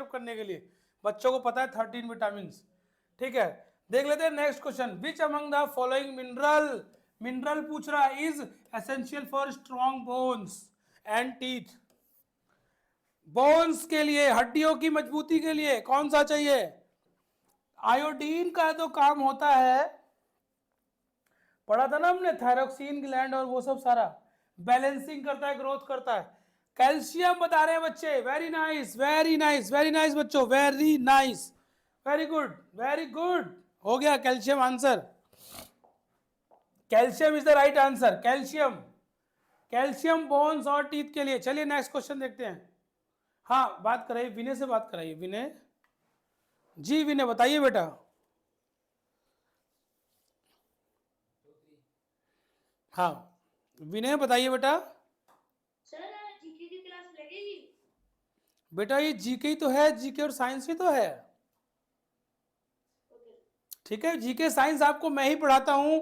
करने के लिए। बच्चों को पता है 13 विटामिन। ठीक है, देख लेते हैं next question. Which among the following mineral पूछ रहा है is essential for strong bones and teeth. Bones के लिए, हड्डियों की मजबूती के लिए कौन सा चाहिए? आयोडीन का तो काम होता है, पढ़ा था ना हमने, थायरोक्सिन ग्लैंड और वो सब सारा बैलेंसिंग करता है, ग्रोथ करता है। कैल्शियम बता रहे हैं बच्चे, very nice very nice very nice बच्चों, very nice, very good very good, हो गया calcium answer. Calcium is the right answer, calcium, calcium bones और टीथ के लिए। चलिए नेक्स्ट क्वेश्चन देखते हैं। हाँ बात कराइए, विनय से बात कराइए, विनय जी, विनय बताइए बेटा। हाँ विनय बताइए बेटा। सर जीके की क्लास लगेगी? बेटा ये जीके ही तो है, जीके और साइंस ही तो है। ठीक है, जीके साइंस आपको मैं ही पढ़ाता हूं।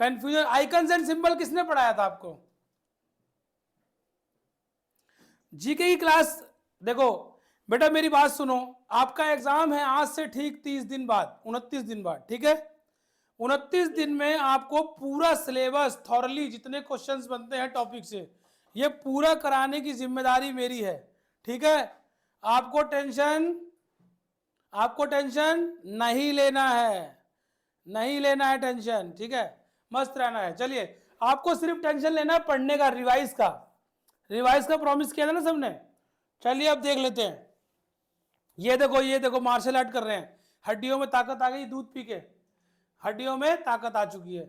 कंफ्यूजन, आइकन्स एंड सिंबल किसने पढ़ाया था आपको? जीके की क्लास देखो बेटा, मेरी बात सुनो, आपका एग्जाम है आज से ठीक 30 दिन बाद, 29 दिन बाद, ठीक है। 29 दिन में आपको पूरा सिलेबस थॉरली, जितने क्वेश्चंस बनते हैं टॉपिक से, ये पूरा कराने की जिम्मेदारी मेरी है। ठीक है, आपको टेंशन नहीं लेना है, नहीं लेना है टेंशन, ठीक है, मस्त रहना है। चलिए, आपको सिर्फ टेंशन लेना है पढ़ने का, रिवाइज का, रिवाइज का प्रॉमिस किया था ना सबने। चलिए अब देख लेते हैं। ये देखो, ये देखो मार्शल आर्ट कर रहे हैं, हड्डियों में ताकत आ गई दूध पी के, हड्डियों में ताकत आ चुकी है।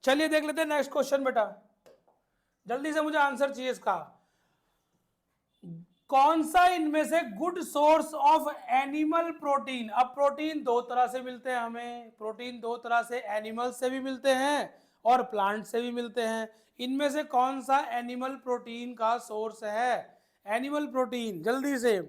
चलिए देख लेते हैं नेक्स्ट क्वेश्चन बेटा, जल्दी से मुझे आंसर चाहिए इसका। कौन सा इनमें से good source of animal protein? अब प्रोटीन दो तरह से मिलते हैं हमें, प्रोटीन दो तरह से, एनिमल से भी मिलते हैं और प्लांट से भी मिलते हैं। इनमें से कौन सा एनिमल प्रोटीन का सोर्स है? एनिमल प्रोटीन, जल्दी से,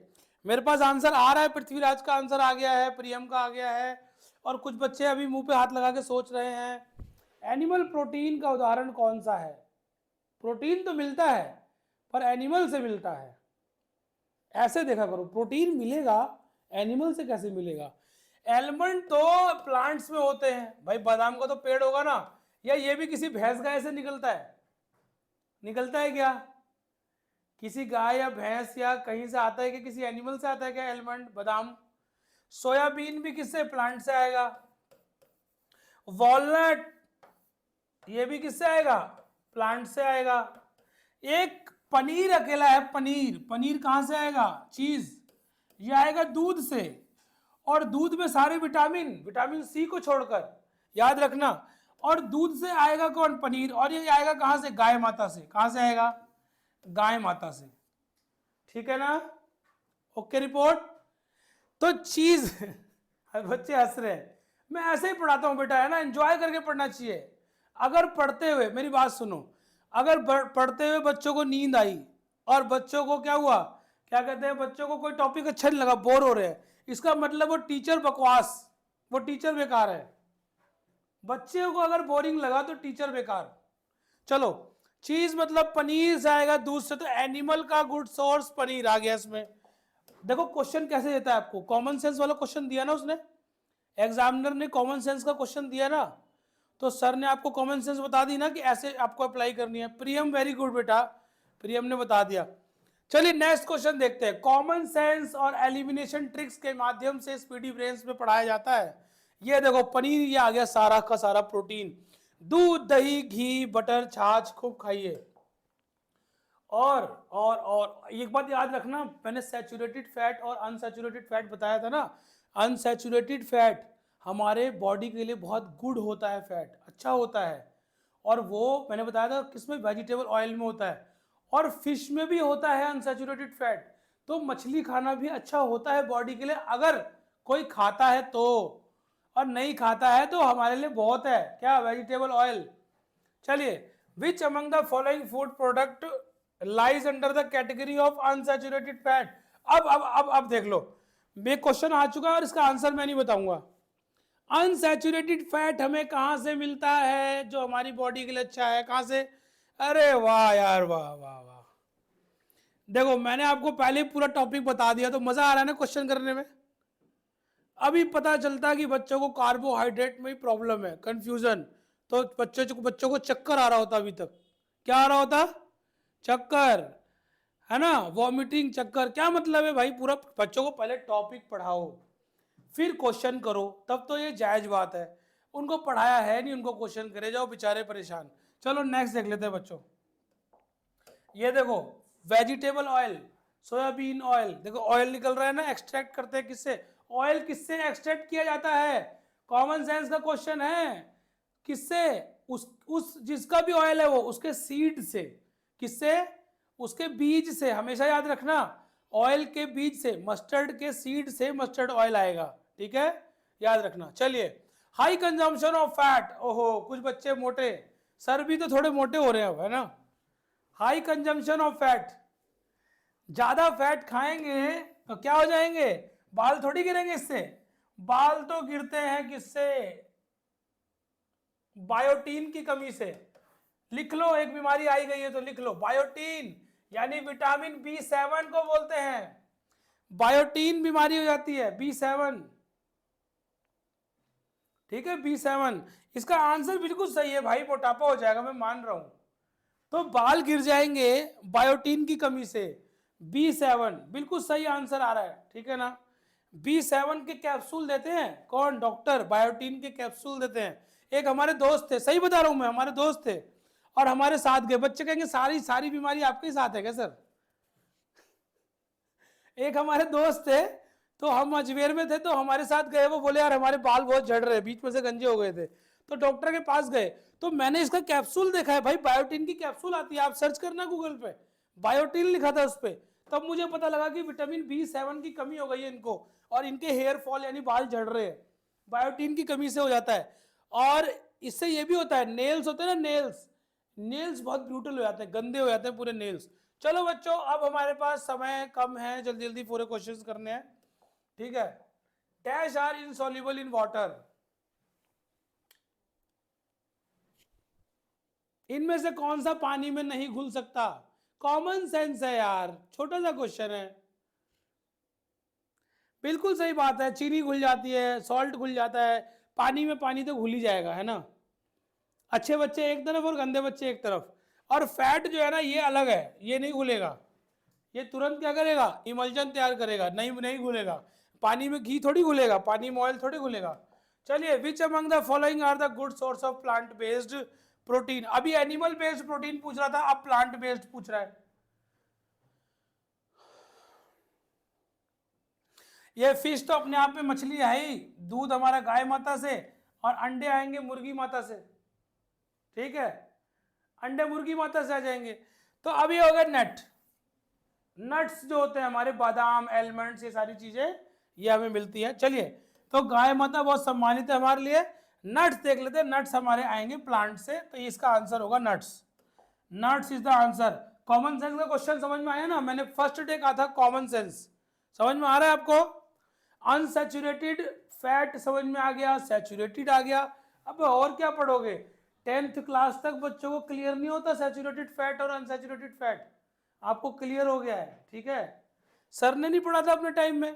मेरे पास आंसर आ रहा है, पृथ्वीराज का आंसर आ गया है, प्रियम का आ गया है, और कुछ बच्चे अभी मुंह पे हाथ लगा के सोच रहे हैं। एनिमल प्रोटीन का उदाहरण कौन सा है? प्रोटीन तो मिलता है पर एनिमल से मिलता है, ऐसे देखा करो, प्रोटीन मिलेगा एनिमल से कैसे मिलेगा? एलमंड तो प्लांट्स में होते हैं भाई, बादाम का तो पेड़ होगा ना, या ये भी किसी भैंस गाय से निकलता है? निकलता है क्या? किसी गाय या भैंस या कहीं से आता है कि किसी एनिमल से आता है क्या एलमंड बादाम? सोयाबीन भी किससे? प्लांट से आएगा। वॉलनट, ये भी किससे आएगा? प्लांट से आएगा। एक पनीर अकेला है, पनीर, पनीर कहां से आएगा? चीज, ये आएगा दूध से, और दूध में सारे विटामिन, विटामिन सी को छोड़कर, याद रखना। और दूध से आएगा कौन? पनीर। और ये आएगा कहां से? गाय माता से। कहां से आएगा? गाय माता से, ठीक है ना? Okay report. तो चीज बच्चे हंस रहे हैं, मैं ऐसे ही पढ़ाता हूं बेटा, है ना, एंजॉय करके पढ़ना चाहिए। अगर पढ़ते हुए, मेरी बात सुनो, अगर पढ़ते हुए बच्चों को नींद आई और बच्चों को क्या हुआ, क्या कहते हैं, बच्चों को कोई टॉपिक अच्छा नहीं लगा, बोर हो रहे हैं, इसका मतलब वो टीचर बकवास, वो टीचर बेकार है। बच्चे को अगर बोरिंग लगा तो टीचर बेकार। चलो, चीज मतलब पनीर से आएगा, दूध से, तो एनिमल का गुड सोर्स पनीर आ गया इसमें। देखो क्वेश्चन कैसे देता है आपको, कॉमन सेंस वाला क्वेश्चन दिया ना उसने, एग्जामिनर ने कॉमन सेंस का क्वेश्चन दिया ना, तो सर ने आपको कॉमन सेंस बता दी ना कि ऐसे आपको अप्लाई करनी है। प्रियम वेरी गुड बेटा, प्रियम ने बता दिया। चलिए नेक्स्ट क्वेश्चन देखते हैं। कॉमन सेंस और एलिमिनेशन ट्रिक्स के माध्यम से स्पीडी ब्रेन्स में पढ़ाया जाता है। ये देखो पनीर, ये आ गया सारा का सारा प्रोटीन, दूध दही घी बटर छाछ खूब खाइए। और एक बात याद रखना, मैंने सैचुरेटेड फैट और अनसैचुरेटेड फैट बताया था ना। अनसैचुरेटेड फैट हमारे बॉडी के लिए बहुत गुड होता है, फैट अच्छा होता है, और वो मैंने बताया था किसमें, वेजिटेबल ऑयल में होता है, और फिश में भी होता है अनसैचुरेटेड फैट। तो मछली खाना भी अच्छा होता है बॉडी के लिए, अगर कोई खाता है तो, और नहीं खाता है तो हमारे लिए बहुत है क्या, वेजिटेबल ऑयल। चलिए, which among the following food product lies under the category of unsaturated fat? अब देख लो, ये क्वेश्चन आ चुका है और इसका आंसर मैं नहीं बताऊंगा। अनसैचुरेटेड फैट हमें कहां से मिलता है जो हमारी बॉडी के लिए अच्छा है? कहां से? अरे वाह यार, वाह वाह वाह, देखो मैंने आपको पहले पूरा टॉपिक बता दिया, तो मजा आ रहा है ना क्वेश्चन करने में। अभी पता चलता कि बच्चों को कार्बोहाइड्रेट में ही प्रॉब्लम है, कंफ्यूजन, तो बच्चों को चक्कर आ रहा होता अभी तक। क्या आ रहा होता? चक्कर, है ना, वॉमिटिंग, चक्कर। क्या मतलब है भाई? पूरा बच्चों को पहले टॉपिक पढ़ाओ फिर क्वेश्चन करो, तब तो ये जायज बात है। उनको पढ़ाया है नहीं, उनको क्वेश्चन करे जाओ, बेचारे परेशान। चलो नेक्स्ट देख लेते हैं बच्चों। ये देखो, वेजिटेबल ऑयल, सोयाबीन ऑयल, देखो ऑयल निकल रहा है ना, एक्सट्रैक्ट करते हैं किससे? ऑयल किससे एक्सट्रैक्ट किया जाता है? कॉमन सेंस का क्वेश्चन है। किससे? उस जिसका भी ऑयल है वो उसके सीड से। किससे? उसके बीज से। हमेशा याद रखना, ऑयल के बीज से, मस्टर्ड के सीड से मस्टर्ड ऑयल आएगा, ठीक है, याद रखना। चलिए, हाई कंजम्पशन ऑफ फैट। ओहो, कुछ बच्चे मोटे, सर भी तो थोड़े मोटे हो रहे हैं अब, है ना। हाई कंजम्पशन ऑफ फैट, ज्यादा फैट खाएंगे तो क्या हो जाएंगे? बाल थोड़ी गिरेंगे इससे, बाल तो गिरते हैं किससे? बायोटीन की कमी से। लिख लो, एक बीमारी आई गई है तो लिख लो, बायोटीन, यानी विटामिन B7 को बोलते हैं। बायोटीन बीमारी हो जाती है, B7, ठीक है, B7। इसका आंसर बिल्कुल सही है भाई, मोटापा हो जाएगा, मैं मान रहा हूं। तो बाल गिर जाएंगे बायोटीन की कमी से, B7 बिल्कुल सही आंसर आ रहा है, ठीक है ना। B7 के कैप्सूल देते हैं कौन? डॉक्टर। बायोटीन के कैप्सूल देते हैं। एक हमारे दोस्त थे, सही बता रहा हूं मैं, हमारे दोस्त थे और हमारे साथ गए। बच्चे कहेंगे सारी सारी बीमारी आपके ही साथ है क्या सर? एक हमारे दोस्त थे, तो हम अजमेर में थे, तो हमारे साथ गए। वो बोले यार हमारे बाल बहुत झड़ रहे हैं, बीच में से गंजे हो गए थे, तो डॉक्टर के पास गए। तो मैंने इसका कैप्सूल देखा है भाई, बायोटीन की कैप्सूल आती है, आप सर्च करना गूगल पे, बायोटीन लिखा था उस पर। तब मुझे पता लगा कि विटामिन B7 की कमी हो गई है इनको, और इनके हेयर फॉल यानी बाल झड़ रहे हैं, बायोटीन की कमी से हो जाता है। और इससे ये भी होता है, नेल्स होते हैं ना, नेल्स, नेल्स बहुत ब्रूटल हो जाते हैं, गंदे हो जाते हैं पूरे नेल्स। चलो बच्चों, अब हमारे पास समय कम है, जल्दी जल्दी पूरे क्वेश्चंस करने हैं, ठीक है। Dash are insoluble in water, इनमें से कौन सा पानी में नहीं घुल सकता? कॉमन सेंस है यार, छोटा सा क्वेश्चन है। बिल्कुल सही बात है, चीनी घुल जाती है, सॉल्ट घुल जाता है, पानी में पानी तो घुल ही जाएगा, है ना। अच्छे बच्चे एक तरफ और गंदे बच्चे एक तरफ। और फैट जो है ना, ये अलग है, ये नहीं घुलेगा, ये तुरंत क्या करेगा? इमल्जन तैयार करेगा, नहीं नहीं घुलेगा। पानी में घी थोड़ी घुलेगा, पानी में ऑयल थोड़ी घुलेगा। चलिए, which among the following are the good source of plant based protein? अभी एनिमल बेस्ड प्रोटीन पूछ रहा था, अब प्लांट बेस्ड पूछ रहा है। ये फिश तो अपने आप में मछली है ही, दूध हमारा गाय माता से और अंडे आएंगे मुर्गी माता से, ठीक है, अंडे मुर्गी माता से आ जाएंगे। तो अब ये हो गया नट, नट्स जो होते हैं हमारे, बादाम, एलमंड्स, ये सारी चीजें ये हमें मिलती है। चलिए, तो गाय माता बहुत सम्मानित है हमारे लिए। नट्स देख लेते हैं, नट्स हमारे आएंगे प्लांट से, तो इसका आंसर होगा nuts. Nuts is the answer. Common sense का क्वेश्चन समझ में आया ना, मैंने फर्स्ट डे कहा था कॉमन सेंस, समझ में आ रहा है आपको? अनसैचुरेटेड फैट समझ में आ गया, सैचुरेटेड आ गया। अब और क्या पढ़ोगे? 10th क्लास तक बच्चों को क्लियर नहीं होता सैचुरेटेड फैट और अनसैचुरेटेड फैट, आपको क्लियर हो गया है, ठीक है। सर ने नहीं पढ़ा था अपने टाइम में,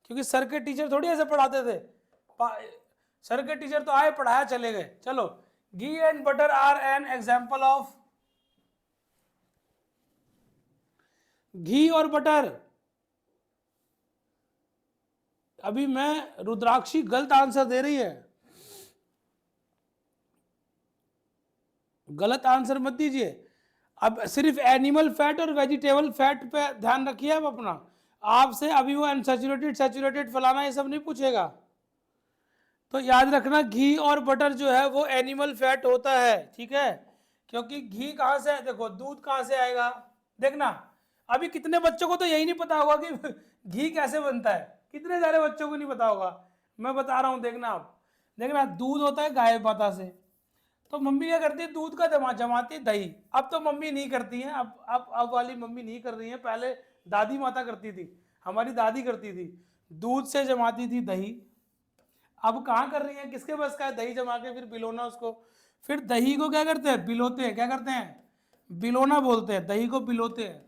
क्योंकि सर के टीचर थोड़ी ऐसे पढ़ाते थे, सर के टीचर तो आए, पढ़ाया, चले गए। चलो, ghee and butter are an example of, घी और बटर। अभी मैं, रुद्राक्षी गलत आंसर दे रही है, गलत आंसर मत दीजिए। अब सिर्फ एनिमल फैट और वेजिटेबल फैट पे ध्यान रखिए अब अपना, आपसे अभी वो अनसैचुरेटेड, सैचुरेटेड, फलाना ये सब नहीं पूछेगा। तो याद रखना, घी और बटर जो है वो एनिमल फैट होता है, ठीक है। क्योंकि घी कहाँ से, देखो दूध कहाँ से आएगा, देखना। अभी कितने बच्चों को तो यही नहीं पता होगा कि घी कैसे बनता है, कितने सारे बच्चों को नहीं पता होगा, मैं बता रहा हूँ। देखना आप, देखना, दूध होता है गाय माता से, तो मम्मी क्या करती है? दूध का जमाती है दही। अब तो मम्मी नहीं करती हैं, अब वाली मम्मी नहीं कर रही हैं, पहले दादी माता करती थी, हमारी दादी करती थी, दूध से जमाती थी दही। अब कहाँ कर रही है? किसके बस का है दही जमा के फिर बिलोना उसको? फिर दही को क्या करते हैं? बिलोते हैं। क्या करते हैं? बिलोना बोलते हैं, दही को बिलोते हैं,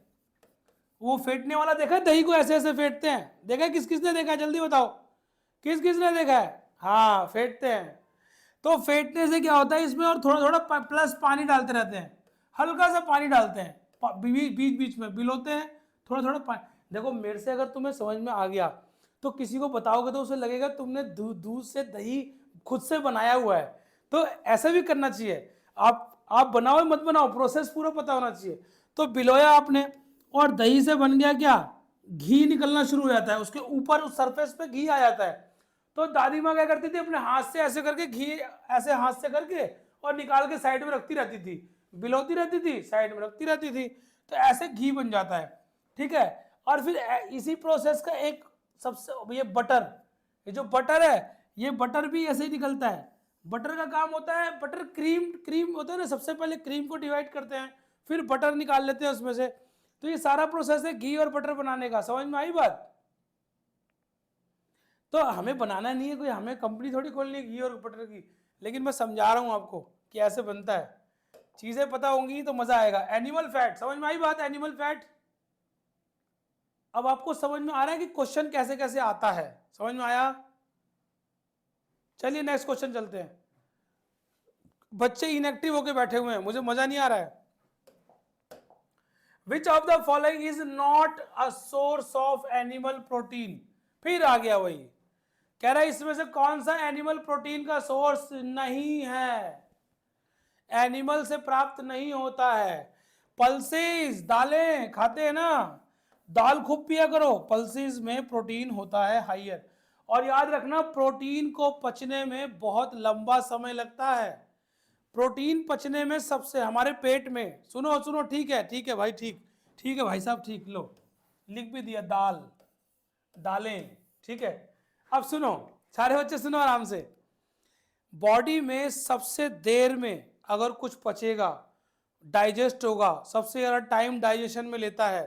वो फेंटने वाला देखा है, दही को ऐसे ऐसे फेंटते हैं, देखा है? किस किसने देखा है, जल्दी बताओ, किस किसने देखा है? हाँ, फेंटते हैं। तो फेंटने से क्या होता है इसमें, और थोड़ा थोड़ा प्लस पानी डालते रहते हैं, हल्का सा पानी डालते हैं, बीच बीच में बिलोते हैं, थोड़ा थोड़ा पानी। देखो मेरे से अगर तुम्हें समझ में आ गया तो किसी को बताओगे तो उसे लगेगा तुमने दूध से दही खुद से बनाया हुआ है। तो ऐसा भी करना चाहिए, आप बनाओ मत बनाओ, प्रोसेस पूरा पता होना चाहिए। तो बिलोया आपने, और दही से बन गया क्या, घी निकलना शुरू हो जाता है, उसके ऊपर उस सरफेस पे घी आ जाता है। तो दादी माँ क्या करती थी, अपने हाथ से ऐसे करके घी ऐसे हाथ से करके और निकाल के साइड में रखती रहती थी, बिलोती रहती थी, साइड में रखती रहती थी, तो ऐसे घी बन जाता है। ठीक है, और फिर इसी प्रोसेस का एक सबसे, ये बटर, ये जो बटर है, ये बटर भी ऐसे ही निकलता है। बटर का काम होता है, बटर क्रीम, क्रीम होता है ना, सबसे पहले क्रीम को डिवाइड करते हैं, फिर बटर निकाल लेते हैं उसमें से। तो ये सारा प्रोसेस है घी और बटर बनाने का। समझ में आई बात? तो हमें बनाना नहीं है कोई, हमें कंपनी थोड़ी खोलनी है घी और बटर की, लेकिन मैं समझा रहा हूं आपको कि ऐसे बनता है। चीजें पता होंगी तो मजा आएगा। एनिमल फैट, समझ में आई बात? Animal fat. अब आपको समझ में आ रहा है कि क्वेश्चन कैसे कैसे आता है? समझ में आया? चलिए नेक्स्ट क्वेश्चन चलते हैं। बच्चे इनएक्टिव होके बैठे हुए हैं, मुझे मजा नहीं आ रहा है। Which of the following is not a source of animal protein? फिर आ गया वही, कह रहा है इसमें से कौन सा एनिमल प्रोटीन का सोर्स नहीं है, एनिमल से प्राप्त नहीं होता है? पल्सेस, दालें खाते हैं ना, दाल खूब पिया करो, पल्सेस में प्रोटीन होता है हाइयर। और याद रखना प्रोटीन को पचने में बहुत लंबा समय लगता है। प्रोटीन पचने में सबसे, हमारे पेट में, सुनो सुनो, ठीक है भाई, ठीक है भाई साहब, ठीक, लो लिख भी दिया, दाल, दालें, ठीक है। अब सुनो सारे बच्चे, सुनो आराम से। बॉडी में सबसे देर में अगर कुछ पचेगा, डाइजेस्ट होगा, सबसे ज्यादा टाइम डाइजेशन में लेता है,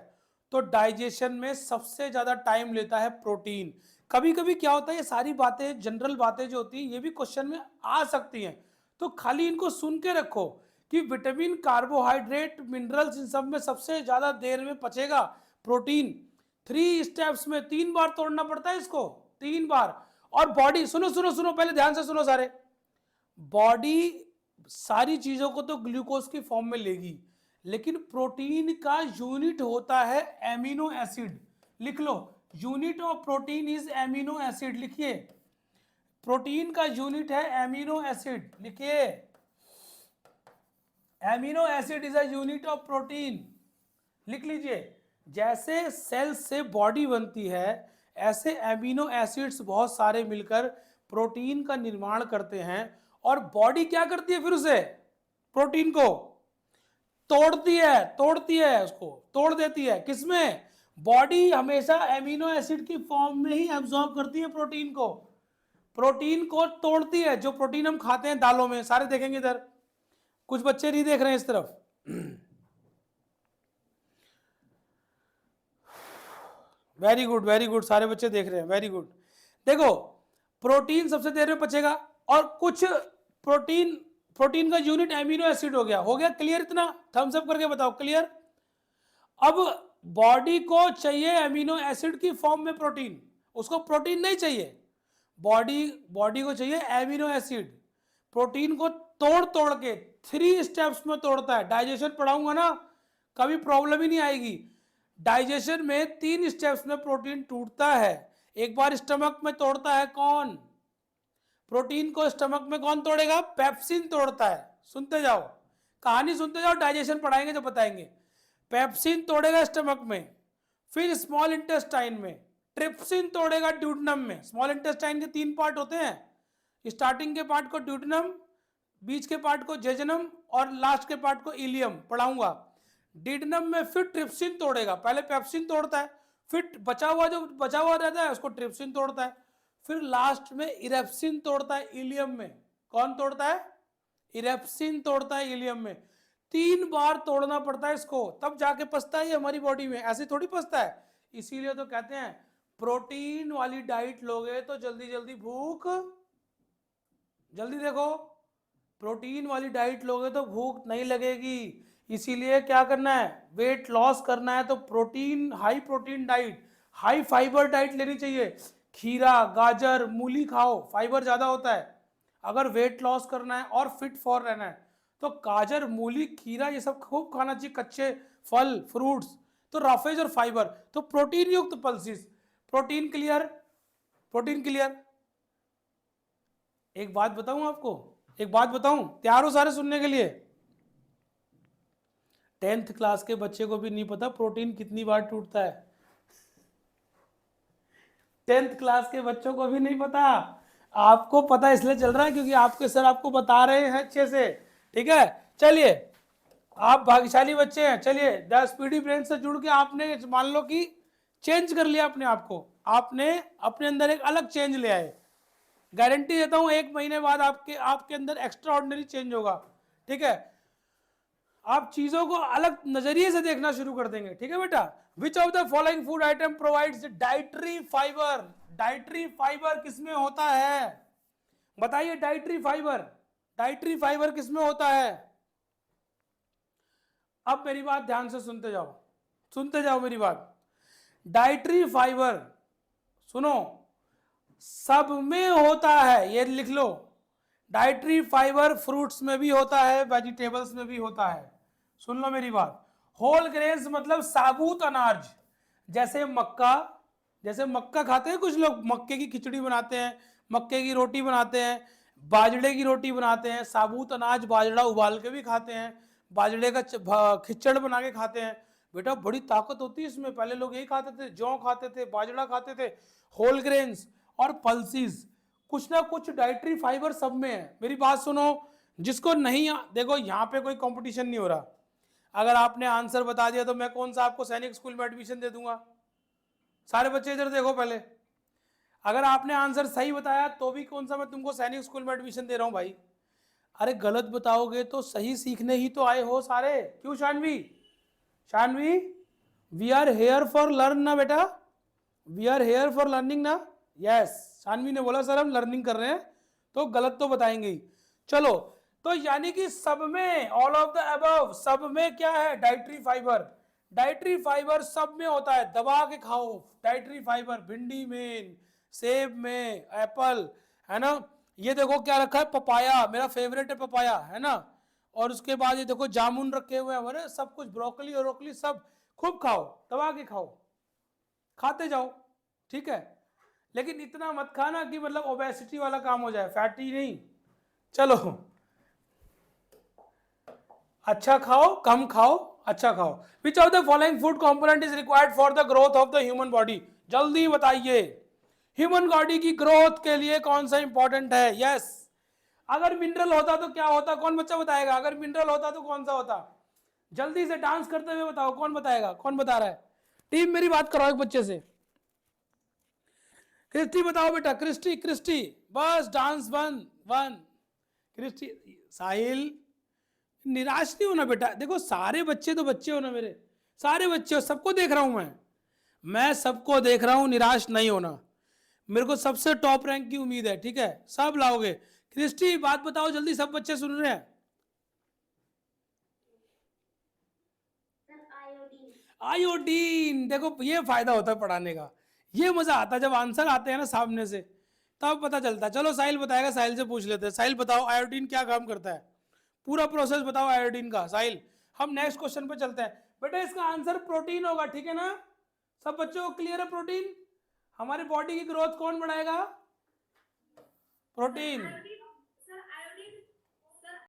तो डाइजेशन में सबसे ज्यादा टाइम लेता है प्रोटीन। कभी कभी क्या होता है, ये सारी बातें, जनरल बातें जो होती हैं, ये भी क्वेश्चन में आ सकती हैं, तो खाली इनको सुन के रखो कि विटामिन, कार्बोहाइड्रेट, मिनरल्स, इन सब में सबसे ज्यादा देर में पचेगा प्रोटीन। 3 स्टेप्स में 3 बार तोड़ना पड़ता है इसको, 3 बार। और बॉडी, सुनो सुनो सुनो, पहले ध्यान से सुनो सारे, बॉडी सारी चीजों को तो ग्लूकोज की फॉर्म में लेगी, लेकिन प्रोटीन का यूनिट होता है एमिनो एसिड। लिख लो, unit of protein is amino acid. लिखिए, प्रोटीन का यूनिट है एमिनो एसिड, लिखिए, amino acid is a unit of protein. लिख लीजिए, जैसे सेल से बॉडी बनती है, ऐसे एमिनो एसिड्स बहुत सारे मिलकर प्रोटीन का निर्माण करते हैं। और बॉडी क्या करती है, फिर उसे, प्रोटीन को तोड़ती है, उसको तोड़ देती है। किसमें? बॉडी हमेशा एमिनो एसिड की फॉर्म में ही एब्जॉर्ब करती है प्रोटीन को, प्रोटीन को तोड़ती है। जो प्रोटीन हम खाते हैं दालों में, सारे देखेंगे इधर, कुछ बच्चे नहीं देख रहे हैं इस तरफ। वेरी गुड, वेरी गुड, सारे बच्चे देख रहे हैं, वेरी गुड। देखो, प्रोटीन सबसे देर में पचेगा, और कुछ प्रोटीन का यूनिट एमिनो एसिड हो गया क्लियर? इतना थम्स अप करके बताओ, क्लियर? अब बॉडी को चाहिए एमिनो एसिड की फॉर्म में प्रोटीन, उसको प्रोटीन नहीं चाहिए, बॉडी को चाहिए एमिनो एसिड। प्रोटीन को तोड़ तोड़ के 3 स्टेप्स में तोड़ता है। डाइजेशन पढ़ाऊंगा ना, कभी प्रॉब्लम ही नहीं आएगी। डाइजेशन में 3 स्टेप्स में प्रोटीन टूटता है। एक बार स्टमक में तोड़ता है कौन? प्रोटीन को स्टमक में कौन तोड़ेगा? पेप्सिन तोड़ता है। सुनते जाओ, कहानी सुनते जाओ, डाइजेशन पढ़ाएंगे जब बताएंगे। पेप्सिन तोड़ेगा स्टमक में, फिर स्मॉल इंटेस्टाइन में, ट्रिप्सिन तोड़ेगा ड्यूडेनम में। स्मॉल इंटेस्टाइन के 3 पार्ट होते हैं, स्टार्टिंग के पार्ट को ड्यूडेनम, बीच के पार्ट को जेजनम, और लास्ट के पार्ट को इलियम, पढ़ाऊंगा। डिडनम में फिर ट्रिप्सिन तोड़ेगा, पहले पेप्सिन तोड़ता है, फिर बचा हुआ रहता है उसको ट्रिप्सिन तोड़ता है, फिर लास्ट में इरेप्सिन तोड़ता है इलियम में। कौन तोड़ता है? इरेप्सिन तोड़ता है इलियम में। 3 बार तोड़ना पड़ता है इसको, तब जाके पचता है ये हमारी बॉडी में, ऐसे थोड़ी पचता है। इसीलिए तो कहते हैं प्रोटीन वाली डाइट लोगे तो जल्दी जल्दी भूख, जल्दी देखो, प्रोटीन वाली डाइट लोगे तो भूख नहीं लगेगी। इसीलिए क्या करना है, वेट लॉस करना है तो protein, high protein diet, high fibre diet लेनी चाहिए। खीरा, गाजर, मूली खाओ, फाइबर ज्यादा होता है। अगर वेट लॉस करना है और फिट फॉर रहना है तो गाजर, मूली, खीरा ये सब खूब खाना चाहिए, कच्चे फल, फ्रूट्स। तो रफेज और फाइबर, तो प्रोटीन युक्त pulses. Protein clear, protein clear. एक बात बताऊं आपको, एक बात बताऊं, तैयार हो सारे सुनने के लिए? 10th क्लास के बच्चे को भी नहीं पता प्रोटीन कितनी बार टूटता है। 10th क्लास के बच्चों को भी नहीं पता। आपको पता इसलिए चल रहा है क्योंकि आपके सर आपको बता रहे हैं अच्छे से। ठीक है, चलिए, आप भाग्यशाली बच्चे हैं। चलिए, द स्पीडी ब्रेन से जुड़ के आपने मान लो कि चेंज कर लिया अपने आप को, आपने अपने अंदर एक अलग चेंज ले आए। गारंटी देता हूं 1 महीने बाद आपके आपके अंदर एक्स्ट्रा ऑर्डिनरी चेंज होगा। ठीक है, आप चीजों को अलग नजरिए से देखना शुरू कर देंगे। ठीक है बेटा, which of the following food item provides dietary fibre? Dietary fibre किसमें होता है? बताइए, डाइटरी फाइबर, डाइटरी फाइबर किसमें होता है? अब मेरी बात ध्यान से सुनते जाओ, सुनते जाओ मेरी बात। डाइटरी फाइबर सुनो, सब में होता है, ये लिख लो। डाइटरी फाइबर फ्रूट्स में भी होता है, वेजिटेबल्स में भी होता है। सुन लो मेरी बात। होल ग्रेन्स मतलब साबुत अनाज, जैसे मक्का, जैसे मक्का खाते हैं कुछ लोग, मक्के की खिचड़ी बनाते हैं, मक्के की रोटी बनाते हैं, बाजरे की रोटी बनाते हैं, साबुत अनाज बाजरा उबाल के भी खाते हैं, बाजरे का खिचड़ बना के खाते हैं। बेटा बड़ी ताकत होती है इसमें। पहले लोग यही खाते थे, जौ खाते थे, बाजरा खाते थे। होल ग्रेन्स और पल्सिस, कुछ ना कुछ डाइटरी फाइबर सब में है। मेरी बात सुनो, जिसको नहीं देखो यहाँ पे कोई कंपटीशन नहीं हो रहा। अगर आपने आंसर बता दिया तो मैं कौन सा आपको सैनिक स्कूल में एडमिशन दे दूंगा? सारे बच्चे इधर देखो पहले, अगर आपने आंसर सही बताया तो भी कौन सा मैं तुमको सैनिक स्कूल में एडमिशन दे रहा हूं भाई? अरे गलत बताओगे तो सही सीखने ही तो आए हो सारे। क्यों Shanvi? Shanvi, we are here for learn ना बेटा, we are here for learning ना। यस, शानवी ने बोला सर हम लर्निंग कर रहे हैं, तो गलत तो बताएंगे ही। चलो, तो यानी कि सब में, ऑल ऑफ द अबव, सब में क्या है? Dietary fibre. डाइटरी फाइबर सब में होता है, दबा के खाओ डाइटरी फाइबर। भिंडी में, सेब में, एप्पल, है ना। ये देखो क्या रखा है, पपाया, मेरा फेवरेट है पपाया, है ना। और उसके बाद ये देखो जामुन रखे हुए हैं, अरे सब कुछ, ब्रोकली और ब्रोकली सब खूब खाओ, दबा के खाओ, खाते जाओ। ठीक है, लेकिन इतना मत खाना कि मतलब ओबेसिटी वाला काम हो जाए, फैटी नहीं। चलो, अच्छा खाओ, कम खाओ, अच्छा खाओ। Which of the following food component is required for the growth of the human body? जल्दी बताइए, ह्यूमन बॉडी की ग्रोथ के लिए कौन सा इंपॉर्टेंट है? यस, अगर मिनरल होता तो क्या होता? कौन बच्चा बताएगा? अगर मिनरल होता तो कौन सा होता? जल्दी से डांस करते हुए बताओ, कौन बताएगा? कौन बता रहा है? टीम मेरी बात कराओ एक बच्चे से। क्रिस्टी बताओ बेटा, क्रिस्टी, क्रिस्टी, बस डांस वन वन। क्रिस्टी, साहिल, निराश नहीं होना बेटा। देखो सारे बच्चे तो बच्चे हो ना मेरे, सारे बच्चे हो, सबको देख रहा हूं मैं सबको देख रहा हूं, निराश नहीं होना। मेरे को सबसे टॉप रैंक की उम्मीद है, ठीक है, सब लाओगे। क्रिस्टी बात बताओ जल्दी, सब बच्चे सुन रहे हैं। आयोडीन। आयोडीन, देखो ये फायदा होता है पढ़ाने का, ये मजा आता है जब आंसर आते हैं ना सामने से, तब पता चलता है। चलो साहिल बताएगा, साहिल से पूछ लेते हैं। साहिल बताओ आयोडीन क्या काम करता है, पूरा प्रोसेस बताओ आयोडीन का। साहिल, हम नेक्स्ट क्वेश्चन पे चलते हैं। बेटा इसका आंसर प्रोटीन होगा, ठीक है ना? सब बच्चों को क्लियर है? प्रोटीन हमारे बॉडी की ग्रोथ कौन बढ़ाएगा? प्रोटीन।